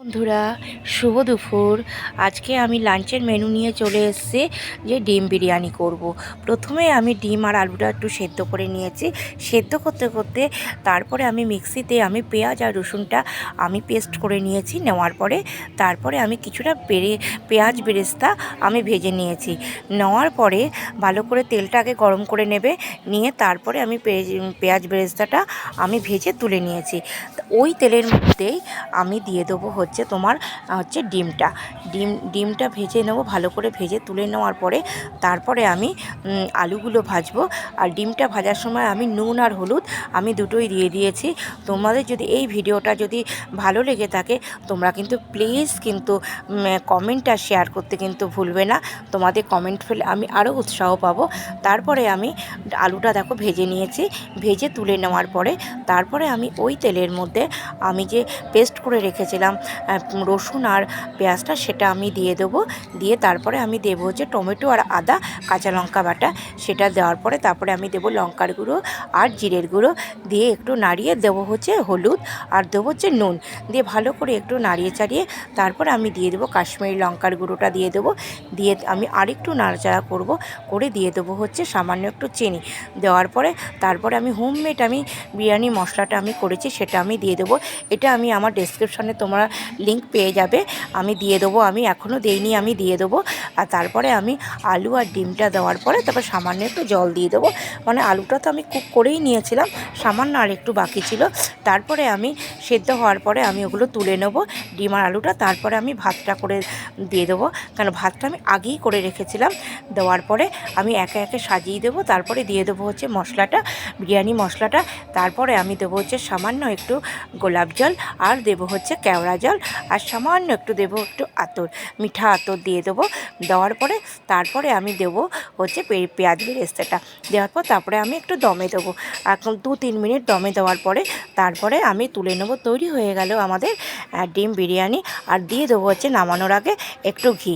বন্ধুরা, শুভ দুপুর। আজকে আমি লাঞ্চের মেনু নিয়ে চলে এসেছি যে ডিম বিরিয়ানি করব। প্রথমে আমি ডিম আর আলুটা একটু সেদ্ধ করে নিয়েছি। সেদ্ধ করতে করতে তারপরে আমি মিক্সিতে পেঁয়াজ আর রসুনটা আমি পেস্ট করে নিয়েছি। নেওয়ার পরে তারপরে আমি কিছুটা পেঁয়াজ বেরেস্তা আমি ভেজে নিয়েছি। নেওয়ার পরে ভালো করে তেলটা আগে গরম করে নেবে, নিয়ে তারপরে আমি পেঁয়াজ বেরেস্তাটা আমি ভেজে তুলে নিয়েছি। ওই তেলের মধ্যেই আমি দিয়ে দেবো তোমার ডিমটা ভেজে নেবো। ভালো করে ভেজে তুলে নেওয়ার পরে তারপরে আমি আলুগুলো ভাজবো। আর ডিমটা ভাজার সময় আমি নুন আর হলুদ আমি দুটোই দিয়ে দিয়েছি। তোমাদের যদি এই ভিডিওটা যদি ভালো লেগে থাকে, তোমরা কিন্তু প্লিজ কিন্তু কমেন্ট আর শেয়ার করতে কিন্তু ভুলবে না। তোমাদের কমেন্ট ফেলে আমি আরও উৎসাহ পাবো। তারপরে আমি আলুটা দেখো ভেজে নিয়েছি। ভেজে তুলে নেওয়ার পরে তারপরে আমি ওই তেলের মধ্যে আমি যে পেস্ট করে রেখেছিলাম রসুন আর পেঁয়াজটা, সেটা আমি দিয়ে দেবো। দিয়ে তারপরে আমি দেবো টমেটো আর আদা কাঁচা লঙ্কা বাটা। সেটা দেওয়ার পরে তারপরে আমি দেবো লঙ্কার গুঁড়ো আর জিরের গুঁড়ো। দিয়ে একটু নাড়িয়ে দেবো হলুদ, আর দেবো নুন। দিয়ে ভালো করে একটু নাড়িয়ে চাড়িয়ে তারপরে আমি দিয়ে দেবো কাশ্মীরি লঙ্কার গুঁড়োটা দিয়ে দেবো। দিয়ে আমি আরেকটু নাড়াচাড়া করে দিয়ে দেবো সামান্য একটু চিনি। দেওয়ার পরে তারপরে আমি হোমমেড বিরিয়ানি মশলাটা আমি করেছি, সেটা আমি দিয়ে দেবো। এটা আমি আমার ডেসক্রিপশনে তোমরা লিংক পেয়ে যাবে, আমি দিয়ে দেবো। আমি এখনও দেইনি, আমি দিয়ে দেবো। আর তারপরে আমি আলু আর ডিমটা দেওয়ার পরে তারপর সামান্য একটু জল দিয়ে দেবো। মানে আলুটা তো আমি কুক করেই নিয়েছিলাম, সামান্য আর একটু বাকি ছিল। তারপরে আমি সেদ্ধ হওয়ার পরে আমি ওগুলো তুলে নেবো, ডিম আর আলুটা। তারপরে আমি ভাতটা করে দিয়ে দেবো, কারণ ভাতটা আমি আগেই করে রেখেছিলাম। দেওয়ার পরে আমি একে একে সাজিয়ে দেবো। তারপরে দিয়ে দেবো মশলাটা, বিরিয়ানি মশলাটা। তারপরে আমি দেবো সামান্য একটু গোলাপ জল, আর দেবো কেওড়া জল, আর সামান্য একটু দেবো আতর, মিঠা আতর দিয়ে দেবো। দেওয়ার পরে তারপরে আমি দেবো পেঁয়াজ বেরেস্তাটা। দেওয়ার পর তারপরে আমি একটু দমে দেবো। এখন 2-3 মিনিট দমে দেওয়ার পরে তারপরে আমি তুলে নেবো। তৈরি হয়ে গেল আমাদের ডিম বিরিয়ানি। আর দিয়ে দেবো নামানোর আগে একটু ঘি।